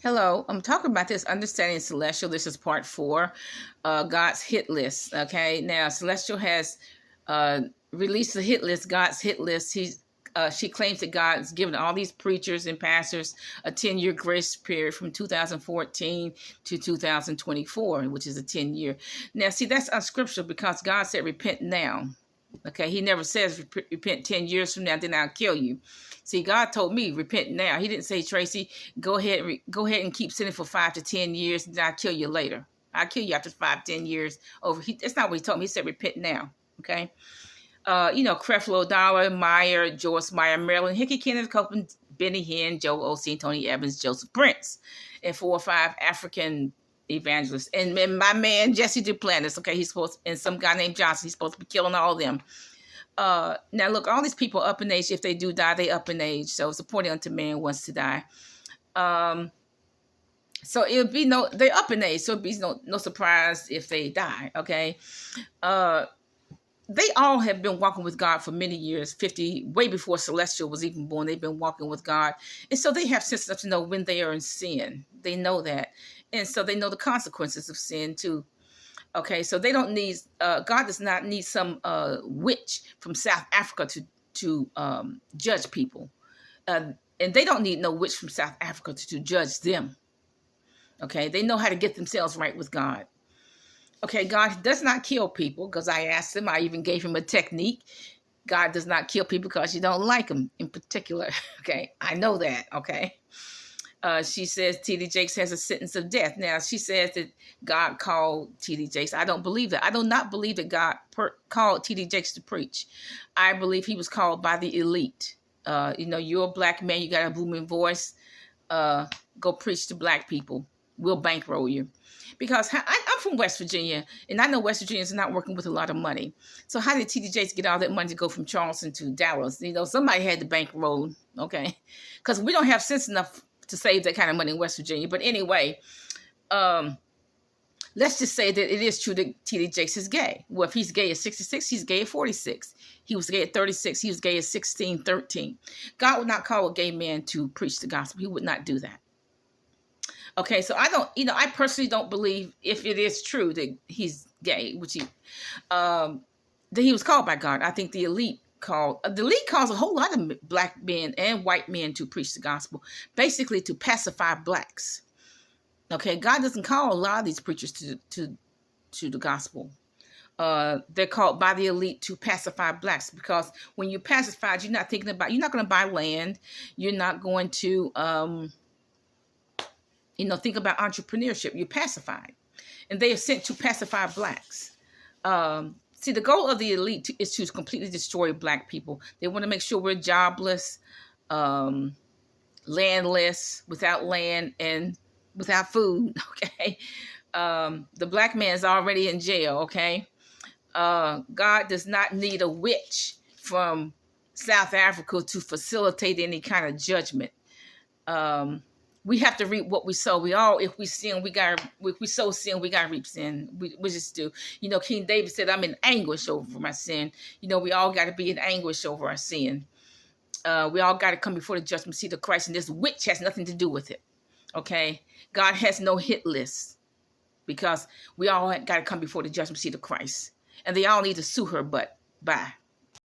Hello, I'm talking about this understanding celestial. This is part four, God's hit list. Okay, now celestial has uh, released the hit list, God's hit list. She claims that God's given all these preachers and pastors a 10-year grace period from 2014 to 2024, which is a 10-year. Now, see, that's unscriptural because God said, repent now. Okay, he never says repent 10 years from now, then I'll kill you. See, God told me repent now. He didn't say, Tracy, go ahead and keep sinning for 5 to 10 years, and then I'll kill you later. I'll kill you after 5, 10 years. That's not what he told me. He said repent now. Okay. Creflo Dollar, Meyer, Joyce Meyer, Marilyn Hickey, Kenneth Copeland, Benny Hinn, Joe Osteen, Tony Evans, Joseph Prince, and 4 or 5 African evangelists. And my man, Jesse Duplantis, okay, and some guy named Johnson, he's supposed to be killing all of them. Now, look, all these people up in age. If they do die, they up in age. So it's appointed unto man wants to die. So it would be they're up in age. So it'd be no surprise if they die, okay? They all have been walking with God for many years, 50, way before Celestial was even born. They've been walking with God. And so they have sense enough to know when they are in sin. They know that. And so they know the consequences of sin too. Okay, so they don't need, God does not need some witch from South Africa to judge people. And they don't need no witch from South Africa to judge them. Okay, they know how to get themselves right with God. Okay, God does not kill people because I asked him. I even gave him a technique. God does not kill people because you don't like them in particular. Okay, I know that. Okay. She says T.D. Jakes has a sentence of death. Now, she says that God called T.D. Jakes. I don't believe that. I do not believe that God called T.D. Jakes to preach. I believe he was called by the elite. You're a black man. You got a booming voice. Go preach to black people. We'll bankroll you. Because I'm from West Virginia, and I know West Virginians are not working with a lot of money. So how did T.D. Jakes get all that money to go from Charleston to Dallas? Somebody had to bankroll, okay? Because we don't have sense enough to save that kind of money in West Virginia. But anyway, let's just say that it is true that T.D. Jakes is gay. Well, if he's gay at 66, he's gay at 46. He was gay at 36. He was gay at 16, 13. God would not call a gay man to preach the gospel. He would not do that. Okay, so I personally don't believe, if it is true that he's gay, that he was called by God. I think the elite calls a whole lot of black men and white men to preach the gospel, basically to pacify blacks. Okay, God doesn't call a lot of these preachers to the gospel. They're called by the elite to pacify blacks, because when you pacify, you're not going to buy land. You're not going to, think about entrepreneurship. You're pacified. And they are sent to pacify blacks. See, the goal of the elite is to completely destroy black people. They want to make sure we're jobless, landless, without land, and without food, okay? The black man is already in jail, okay? God does not need a witch from South Africa to facilitate any kind of judgment. We have to reap what we sow. If we sow sin, we gotta reap sin. We just do. King David said, I'm in anguish over my sin. We all got to be in anguish over our sin. We all got to come before the judgment seat of Christ, and this witch has nothing to do with it. Okay? God has no hit list, because we all got to come before the judgment seat of Christ. And they all need to sue her butt. Bye.